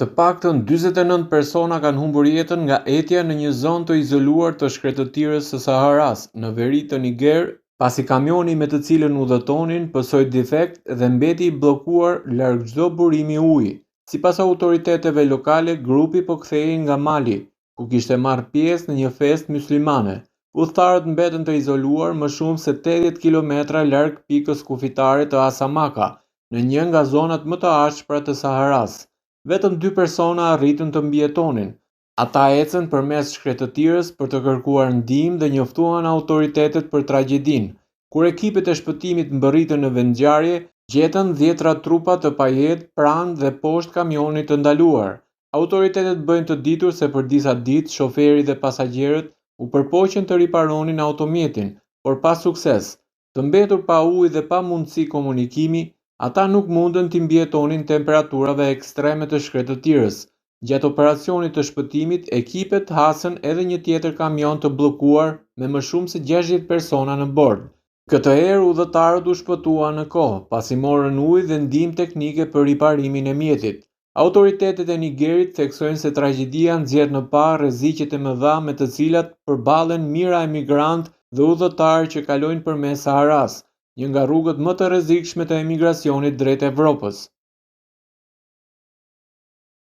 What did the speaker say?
Të paktën 49 persona kanë humbur jetën nga etja në një zonë të izoluar të shkretëtirës së Saharas, në veri të Niger, pasi kamioni me të cilën udhëtonin pësoi defekt dhe mbeti I bllokuar larg çdo burimi uji. Sipas autoriteteve lokale, grupi po kthehej nga Mali, ku kishte marrë pjesë në një festë myslimane. Udhëtarët mbeten të izoluar më shumë se 80 kilometra larg pikës kufitare të Asamaka, në një nga zonat më të ashpra të Saharas. Vetëm 2 persona arritën të mbijetonin. Ata ecën përmes shkretëtirës për të kërkuar ndihmë dhe njoftuan autoritetet për tragjedinë. Kur ekipet e shpëtimit mbërritën në vendngjarje, gjetën 10 trupa të pajetë pranë dhe poshtë kamionit të ndaluar. Autoritetet bëjnë të ditur se për disa ditë shoferi dhe pasagjerët u përpoqën të riparonin automjetin, por pa sukses. Të mbetur pa ujë dhe pa mundësi komunikimi, ata nuk mundën t'i mbijetonin temperaturave ekstreme të shkretëtirës. Gjatë operacionit të shpëtimit, ekipet hasën edhe një tjetër kamion të bllokuar me më shumë se 60 persona në bord. Këtë herë udhëtarët u shpëtuan në kohë, pasi morën ujë dhe ndihmë teknike për riparimin e mjetit. Autoritetet e Nigerit theksojnë se tragjedia nxjerr në pa rreziqet e mëdha me të cilat përballen mijëra emigrantë dhe udhëtarë që kalojnë përmes Saharas, një nga rrugët më të rrezikshme të emigracionit drejt Evropës.